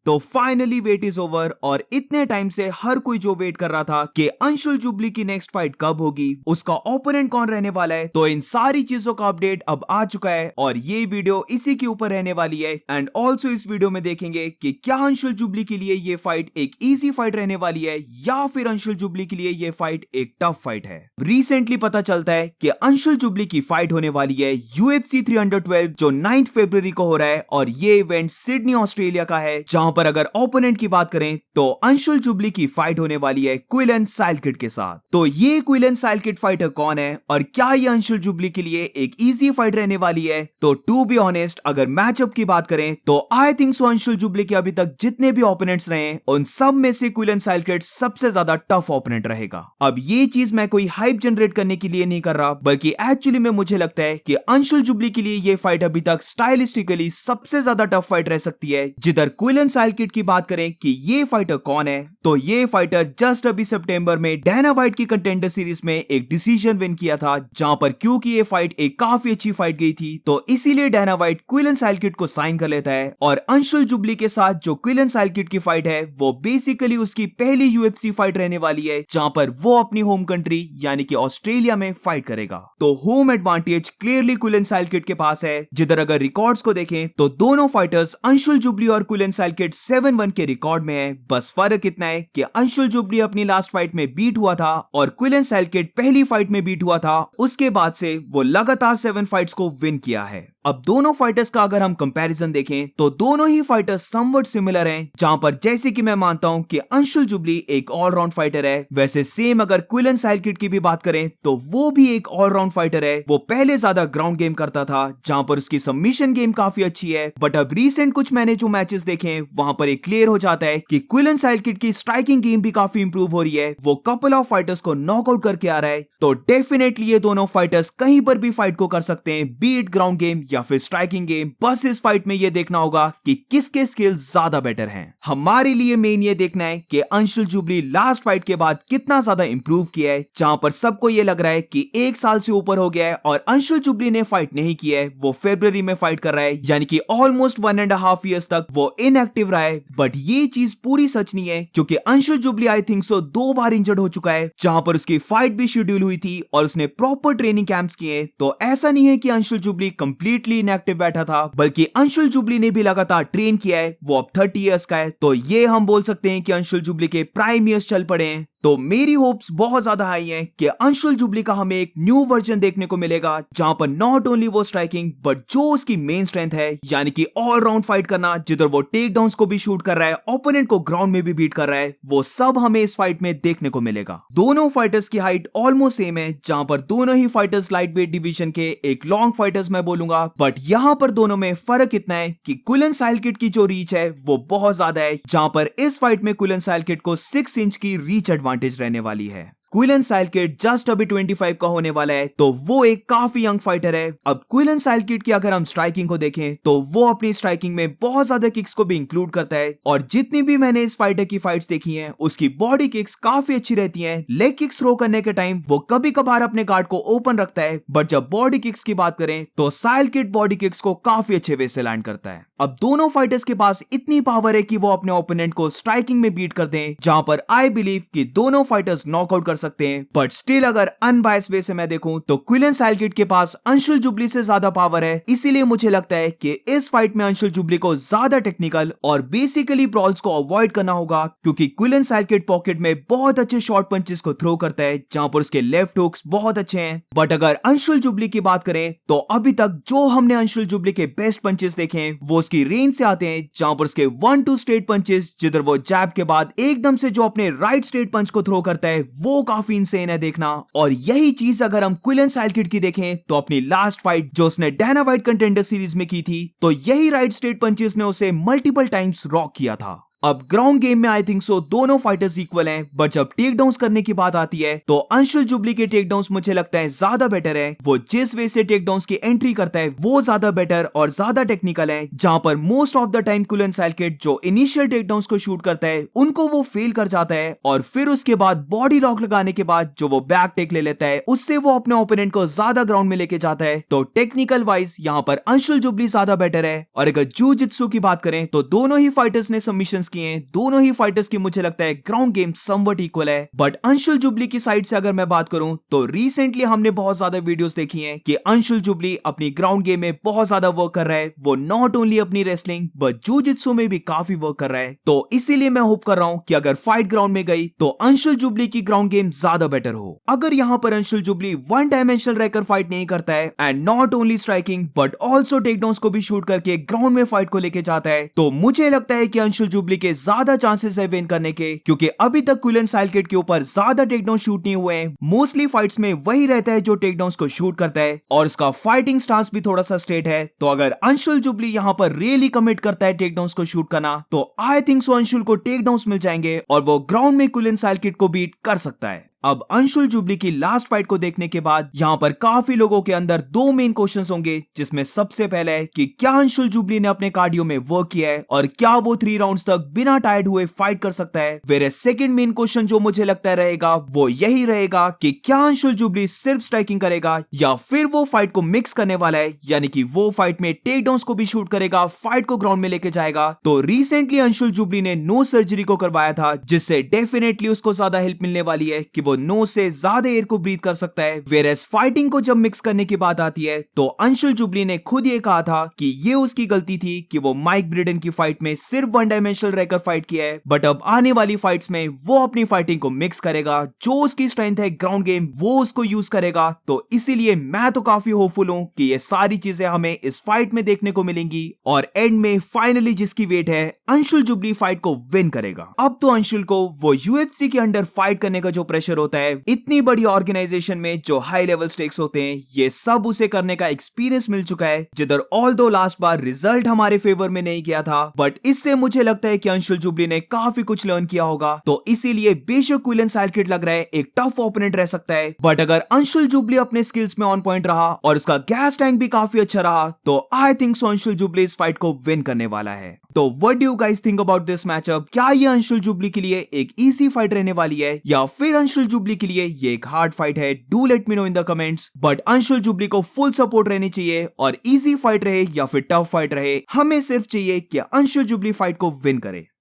तो finally wait is over और इतने टाइम से हर कोई जो वेट कर रहा था कि अंशुल जुबली की नेक्स्ट फाइट कब होगी, उसका ओपोनेंट कौन रहने वाला है, तो इन सारी चीजों का अपडेट अब आ चुका है और ये वीडियो इसी के ऊपर रहने वाली है। एंड ऑल्सो इस वीडियो में देखेंगे कि क्या अंशुल जुबली के लिए ये फाइट एक इजी फाइट रहने वाली है या फिर अंशुल जुबली के लिए ये फाइट एक टफ फाइट है। रिसेंटली पता चलता है कि अंशुल जुबली की फाइट होने वाली है UFC 312 जो 9 फरवरी को हो रहा है और ये इवेंट सिडनी ऑस्ट्रेलिया का है, जहां पर अगर ओपोनेंट की बात करें तो अंशुल जुबली की फाइट होने वाली है क्विलन साइलकिड के साथ। तो ये क्विलन साइलकिड फाइटर कौन है और क्या ये अंशुल जुबली के लिए एक इजी फाइट रहने वाली है? तो टू बी ऑनेस्ट अगर मैचअप की बात करें तो I think so Anshul jubilee के अभी तक जितने भी ओपोनेंट्स रहे उन सब में से क्विलन साइलकिड सबसे ज्यादा टफ ओपोनेंट रहेगा। अब ये चीज मैं कोई हाइप जनरेट करने के लिए नहीं कर रहा, बल्कि एक्चुअली में मुझे लगता है कि अंशुल जुबली के लिए ये फाइट अभी तक स्टाइलिस्टिकली सबसे ज्यादा टफ फाइट रह सकती है। जिधर क्विलन साइलकिड की बात करें कि ये फाइटर कौन है, तो ये फाइटर जस्ट अभी सितंबर में डायना वाइट की कंटेंडर सीरीज में एक डिसीजन विन किया था, जहां पर क्योंकि ये फाइट एक काफी अच्छी फाइट गई थी तो इसीलिए डायना वाइट क्विलन साइलकिड को साइन कर लेता है। और अंशुल जुबली के साथ जो क्विलन साइलकिड की फाइट है वो बेसिकली उसकी पहली UFC फाइट रहने वाली है, जहां पर वो अपनी होम कंट्री यानी कि ऑस्ट्रेलिया में फाइट करेगा। तो होम एडवांटेज क्लियरली क्विलन साइलकिड के पास है। जिधर अगर रिकॉर्ड्स को देखें तो दोनों फाइटर्स अंशुल जुबली और क्विलन साइलकिड 7-1 के रिकॉर्ड में है। बस फर्क इतना है कि अंशुल जुबली अपनी लास्ट फाइट में बीट हुआ था और क्विलन साइलकिड पहली फाइट में बीट हुआ था, उसके बाद से वो लगातार 7 फाइट्स को विन किया है। अब दोनों फाइटर्स का अगर हम कंपैरिजन देखें तो दोनों ही फाइटर्स समवट सिमिलर हैं, जहां पर जैसे कि मैं मानता हूं कि अंशुल जुबली एक ऑलराउंड फाइटर है, वैसे सेम अगर क्विलन साइलकिड की भी बात करें तो वो भी एक ऑलराउंड फाइटर है। वो पहले ज्यादा ग्राउंड गेम करता था, जहां पर उसकी सबमिशन गेम काफी अच्छी है, बट अब रिसेंट कुछ मैंने जो मैचेस देखे वहां पर एक क्लियर हो जाता है कि क्विलन साइलकिड की स्ट्राइकिंग गेम भी काफी इंप्रूव हो रही है। वो कपल ऑफ फाइटर्स को नॉकआउट करके आ रहा है। तो डेफिनेटली ये दोनों फाइटर्स कहीं पर भी फाइट को कर सकते हैं, बीट ग्राउंड गेम या फिर स्ट्राइकिंग गेम। बस इस फाइट में ये देखना होगा कि किसके स्किल्स ज्यादा बेटर हैं। हमारे लिए मेन ये देखना है कि अंशुल जुबली लास्ट फाइट के बाद कितना ज्यादा इंप्रूव किया है, जहां पर सबको ये लग रहा है कि 1 साल से ऊपर हो गया है और अंशुल जुबली ने फाइट नहीं की है। वो फरवरी में फाइट कर रहा है, यानी कि ऑलमोस्ट 1.5 ईयर्स तक वो इनएक्टिव रहा है। बट ये चीज पूरी सच नहीं है, क्योंकि अंशुल जुबली आई थिंक सो 2 बार इंजर्ड हो चुका है, जहां पर उसकी फाइट भी शेड्यूल हुई थी और उसने प्रॉपर ट्रेनिंग कैंप्स किए। तो ऐसा नहीं है कि अंशुल जुबली कंप्लीटली इनएक्टिव बैठा था, बल्कि अंशुल जुबली ने भी लगातार ट्रेन किया है। वो अब 30 इयर्स का है, तो ये हम बोल सकते हैं कि अंशुल जुबली के प्राइम इयर्स चल पड़े हैं। तो मेरी होप्स बहुत ज्यादा हाई हैं कि अंशुल जुबली का हमें एक न्यू वर्जन देखने को मिलेगा, जहां पर नॉट ओनली वो स्ट्राइकिंग बट जो उसकी मेन स्ट्रेंथ है, यानी कि ऑल राउंड फाइट करना, जिधर वो टेक डाउन्स को भी शूट कर रहा है, ओपोनेंट को ग्राउंड में भी बीट कर रहा है, वो सब हमें इस फाइट में देखने को मिलेगा। दोनों फाइटर्स की हाइट ऑलमोस्ट सेम है, जहां पर दोनों ही फाइटर्स लाइट वेट डिवीजन के एक लॉन्ग फाइटर्स मैं बोलूंगा, बट यहां पर दोनों में फर्क इतना है कि क्विलन साइलकिड की जो रीच है वो बहुत ज्यादा है, जहां पर इस फाइट में क्विलन साइलकिड को 6 इंच की रीच एडवांटेज रहने वाली है। क्विलन साइलकिड जस्ट अभी 25 का होने वाला है, तो वो एक काफी यंग फाइटर है। अब क्विलन साइलकिड की अगर हम स्ट्राइकिंग को देखें तो वो अपनी स्ट्राइकिंग में बहुत ज्यादा किक्स को भी इंक्लूड करता है, और जितनी भी मैंने इस फाइटर की फाइट्स देखी हैं उसकी बॉडी किक्स काफी अच्छी रहती हैं। लेग किक्स थ्रो करने के टाइम वो कभी कभार अपने गार्ड को ओपन रखता है, बट जब बॉडी किक्स की बात करें तो साइलकिड बॉडी किक्स को काफी अच्छे वे से लैंड करता है। अब दोनों फाइटर्स के पास इतनी पावर है कि वो अपने ओपोनेंट को स्ट्राइकिंग में बीट कर दें, जहां पर आई बिलीव कि दोनों फाइटर्स नॉकआउट कर सकते हैं। बट स्टिल अगर अनबायस्ड वे से मैं देखूं तो क्विलन साइलकिड के पास अंशुल जुबली से ज्यादा पावर है, इसीलिए मुझे लगता है कि इस फाइट में अंशुल जुबली को ज्यादा टेक्निकल और बेसिकली ब्रॉल्स को अवॉइड करना होगा, क्योंकि क्विलन साइलकिड पॉकेट में बहुत अच्छे शॉर्ट पंचेस को थ्रो करता है, जहां पर उसके लेफ्ट हुक्स बहुत अच्छे हैं। बट अगर अंशुल जुबली की बात करें तो अभी तक जो हमने अंशुल जुबली के बेस्ट पंचेस देखे हैं वो उसकी रेंज से आते हैं, जहां पर उसके 1-2 स्ट्रेट पंचेस, जिधर वो जैब के बाद एकदम से जो अपने राइट स्ट्रेट पंच को थ्रो करता है वो काफी इंसेन है देखना। और यही चीज अगर हम क्विलन साइलकिड की देखें तो अपनी लास्ट फाइट जो उसने डायना वाइट कंटेंडर सीरीज में की थी, तो यही राइट स्ट्रेट पंचेस ने उसे मल्टीपल टाइम्स रॉक किया था। अब ग्राउंड गेम में आई थिंक सो दोनों फाइटर्स इक्वल हैं, बट जब टेक डाउन करने की बात आती है तो अंशुल जुबली के टेक डाउन मुझे लगता है ज्यादा बेटर है। वो जिस वे से टेक डाउन की एंट्री करता है वो ज्यादा बेटर और ज्यादा टेक्निकल है, जहां पर मोस्ट ऑफ द टाइम कुलन साइकिट जो इनिशियल टेक डाउन को शूट करता है उनको वो फेल कर जाता है, और फिर उसके बाद बॉडी लॉक लगाने के बाद जो वो बैक टेक ले लेता है उससे वो अपने ओपोनेंट को ज्यादा ग्राउंड में लेके जाता है। तो टेक्निकल वाइज यहाँ पर अंशुल जुबली ज्यादा बेटर है। और अगर जूजित्सु की बात करें तो दोनों ही फाइटर्स ने सबमिशंस किए हैं, दोनों ही फाइटर्स की मुझे लगता है ग्राउंड गेम समवट इक्वल है। बट अंशुल जुबली की साइड से अगर मैं बात करूं तो रिसेंटली हमने बहुत ज्यादा वीडियोस देखी हैं कि अंशुल जुबली अपनी ग्राउंड गेम में बहुत ज्यादा वर्क कर रहा है। वो नॉट ओनली अपनी रेसलिंग बट जूजित्सु में भी काफी वर्क कर रहा है। तो इसीलिए मैं होप कर रहा हूं कि अगर फाइट ग्राउंड में गई तो अंशुल जुबली की ग्राउंड गेम ज्यादा बेटर हो। अगर यहाँ पर अंशुल जुबली वन डायमेंशनल रहकर फाइट नहीं करता है and not only striking but also takedowns को भी शूट करके ग्राउंड में फाइट को लेके जाता है, तो मुझे लगता है कि अंशुल जुबली के ज्यादा चांसेस है विन करने के, क्योंकि अभी तक कुलन साइकिट के ऊपर ज्यादा टेकडाउन शूट नहीं हुए हैं। मोस्टली फाइट्स में वही रहता है जो टेकडाउन्स को शूट करता है और उसका फाइटिंग स्टांस भी थोड़ा सा स्ट्रेट है। तो अगर अंशुल जुबली यहाँ पर रियली कमिट करता है टेकडाउन्स को शूट करना तो आई थिंक सो अंशुल को टेकडाउन्स मिल जाएंगे और वो ग्राउंड में कुलन साइकिट को बीट कर सकता है। अब अंशुल जुबली की लास्ट फाइट को देखने के बाद यहाँ पर काफी लोगों के अंदर दो मेन क्वेश्चंस होंगे, जिसमें सबसे पहले है कि क्या अंशुल जुबली ने अपने कार्डियो में वर्क किया है और क्या वो 3 राउंड्स तक बिना टायर्ड हुए फाइट कर सकता है। वेरे सेकंड मेन क्वेश्चन जो मुझे लगता है रहेगा वो यही रहेगा कि क्या अंशुल जुबली सिर्फ स्ट्राइकिंग करेगा या फिर वो फाइट को मिक्स करने वाला है, यानी कि वो फाइट में टेक डाउन्स को भी शूट करेगा, फाइट को ग्राउंड में लेके जाएगा। तो रिसेंटली अंशुल जुबली ने नो सर्जरी को करवाया था, जिससे डेफिनेटली उसको ज्यादा हेल्प मिलने वाली है कि वो नोज से ज्यादा एयर को ब्रीथ कर सकता है। वेयरएज फाइटिंग को जब मिक्स करने की बात आती है तो अंशुल जुबली ने खुद ये कहा था कि ये उसकी गलती थी कि वो माइक ब्रिडन की फाइट में सिर्फ वन डायमेंशनल रहकर फाइट किया है, बट अब आने वाली फाइट्स में वो अपनी फाइटिंग को मिक्स करेगा, जो उसकी स्ट्रेंथ है ग्राउंड गेम वो उसको यूज करेगा। तो इसीलिए मैं तो काफी होपफुल हूं कि ये सारी चीजें हमें इस फाइट में देखने को मिलेंगी और एंड में फाइनली जिसकी वेट है अंशुल जुबली फाइट को विन करेगा। अब तो अंशुल को वो यूएफसी के अंडर फाइट करने का जो प्रेशर होता है इतनी बड़ी ऑर्गेनाइजेशन में जो हाई लेवल स्टेक्स होते हैं, ये सब उसे करने का एक्सपीरियंस मिल चुका है, जिधर ऑल्दो लास्ट बार रिजल्ट हमारे फेवर में नहीं गया था, बट इससे मुझे लगता है कि अंशुल जुबली ने काफी कुछ लर्न किया होगा। तो इसीलिए बेशक कुलन साइकिट लग रहा है एक टफ ओपोनेंट रह सकता है, बट अगर अंशुल जुबली अपने स्किल्स में ऑन पॉइंट रहा और उसका गैस टैंक भी काफी अच्छा रहा तो I think so Anshul Jubli इस फाइट को विन करने वाला है। तो what do you guys think about this matchup? क्या ये अंशुल जुबली के लिए एक इजी फाइट रहने वाली है या फिर अंशुल जुबली के लिए ये एक हार्ड फाइट है? Do let me know in the comments. But Anshul jubilee को फुल सपोर्ट रहनी चाहिए और इजी फाइट रहे या फिर टफ फाइट रहे, हमें सिर्फ चाहिए कि अंशुल जुबली फाइट को विन करे।